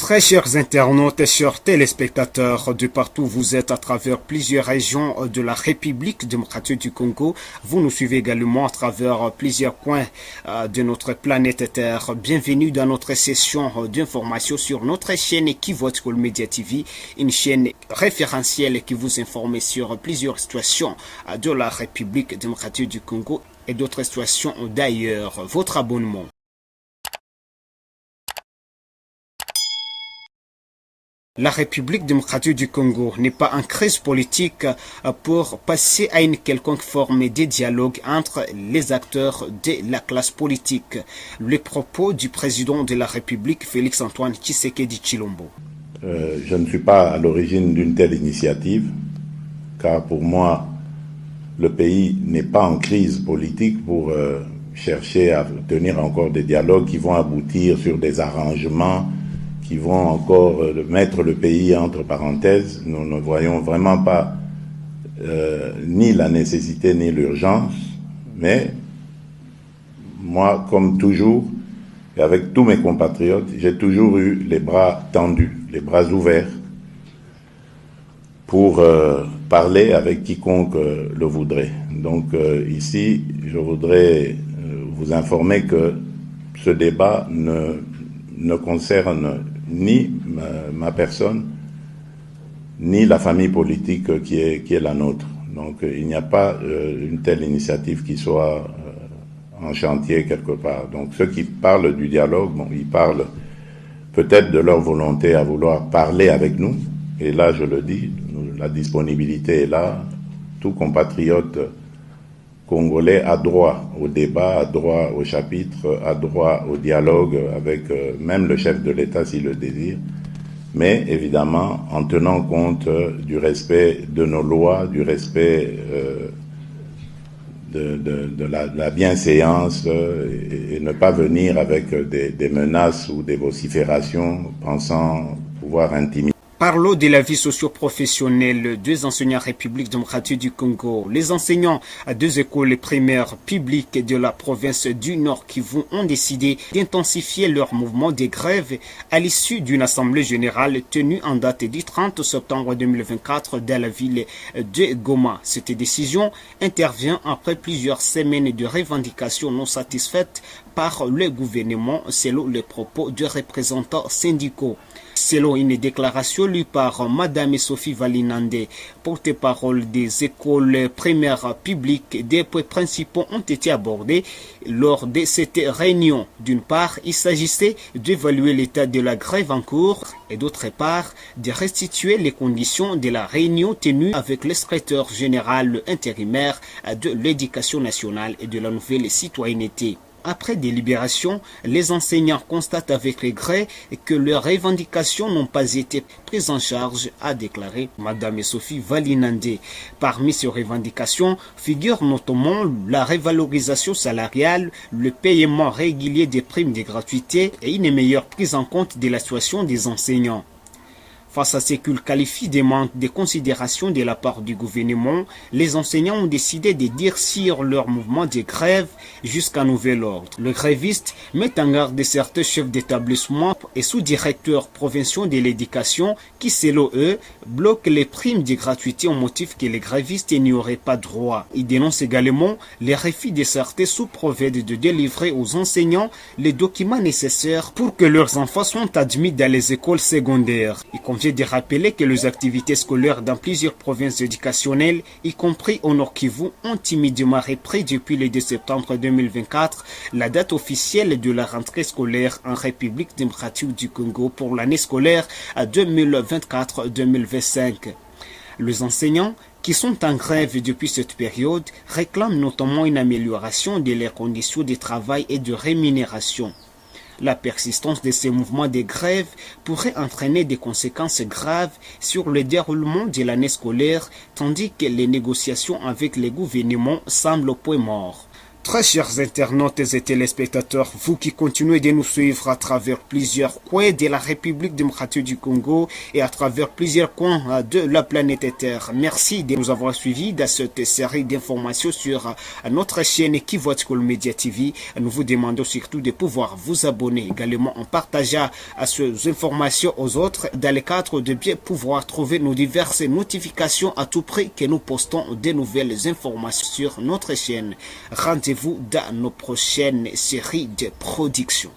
Très chers internautes et chers téléspectateurs de partout où vous êtes à travers plusieurs régions de la République démocratique du Congo, vous nous suivez également à travers plusieurs coins de notre planète Terre. Bienvenue dans notre session d'information sur notre chaîne Equivox Media TV, une chaîne référentielle qui vous informe sur plusieurs situations de la République démocratique du Congo et d'autres situations d'ailleurs. Votre abonnement. La République démocratique du Congo n'est pas en crise politique pour passer à une quelconque forme de dialogue entre les acteurs de la classe politique. Les propos du président de la République, Félix-Antoine Tshisekedi Tshilombo. Je ne suis pas à l'origine d'une telle initiative, car pour moi, le pays n'est pas en crise politique pour chercher à tenir encore des dialogues qui vont aboutir sur des arrangements qui vont encore mettre le pays entre parenthèses. Nous ne voyons vraiment pas ni la nécessité ni l'urgence, mais moi, comme toujours, et avec tous mes compatriotes, j'ai toujours eu les bras tendus, les bras ouverts pour parler avec quiconque le voudrait. Donc ici, je voudrais vous informer que ce débat ne concerne ni ma personne, ni la famille politique qui est la nôtre. Donc il n'y a pas une telle initiative qui soit en chantier quelque part. Donc ceux qui parlent du dialogue, bon, ils parlent peut-être de leur volonté à vouloir parler avec nous. Et là, je le dis, la disponibilité est là. Tout compatriote congolais a droit au débat, a droit au chapitre, a droit au dialogue avec même le chef de l'État s'il le désire, mais évidemment en tenant compte du respect de nos lois, du respect de la bienséance et ne pas venir avec des menaces ou des vociférations pensant pouvoir intimider. Parlons de la vie socio-professionnelle des enseignants République démocratique du Congo. Les enseignants à deux écoles primaires publiques de la province du Nord Kivu ont décidé d'intensifier leur mouvement de grève à l'issue d'une assemblée générale tenue en date du 30 septembre 2024 dans la ville de Goma. Cette décision intervient après plusieurs semaines de revendications non satisfaites par le gouvernement selon les propos de représentants syndicaux. Selon une déclaration lue par Madame Sophie Valinande, porte-parole des écoles primaires publiques, des points principaux ont été abordés lors de cette réunion. D'une part, il s'agissait d'évaluer l'état de la grève en cours et d'autre part, de restituer les conditions de la réunion tenue avec le secrétaire général intérimaire de l'Éducation nationale et de la nouvelle citoyenneté. Après délibération, les enseignants constatent avec regret que leurs revendications n'ont pas été prises en charge, a déclaré Madame Sophie Valinande. Parmi ces revendications figurent notamment la revalorisation salariale, le paiement régulier des primes de gratuité et une meilleure prise en compte de la situation des enseignants. Face à ce qu'ils qualifient de manque de considération de la part du gouvernement, les enseignants ont décidé de durcir leur mouvement de grève jusqu'à nouvel ordre. Le gréviste met en garde certains chefs d'établissement et sous-directeurs provinciaux de l'éducation qui, selon eux, bloquent les primes de gratuité au motif que les grévistes n'y auraient pas droit. Ils dénoncent également les refus de certains sous-prophètes de délivrer aux enseignants les documents nécessaires pour que leurs enfants soient admis dans les écoles secondaires. Il convient de rappeler que les activités scolaires dans plusieurs provinces éducationnelles, y compris au Nord Kivu, ont timidement repris depuis le 2 septembre 2024, la date officielle de la rentrée scolaire en République démocratique du Congo pour l'année scolaire à 2024-2025. Les enseignants qui sont en grève depuis cette période réclament notamment une amélioration de leurs conditions de travail et de rémunération. La persistance de ces mouvements de grève pourrait entraîner des conséquences graves sur le déroulement de l'année scolaire, tandis que les négociations avec les gouvernements semblent au point mort. Très chers internautes et téléspectateurs, vous qui continuez de nous suivre à travers plusieurs coins de la République démocratique du Congo et à travers plusieurs coins de la planète Terre, merci de nous avoir suivis dans cette série d'informations sur notre chaîne Kivu Media TV. Nous vous demandons surtout de pouvoir vous abonner également en partageant ces informations aux autres dans le cadre de bien pouvoir trouver nos diverses notifications à tout prix que nous postons de nouvelles informations sur notre chaîne. Rendez-vous dans nos prochaines séries de production.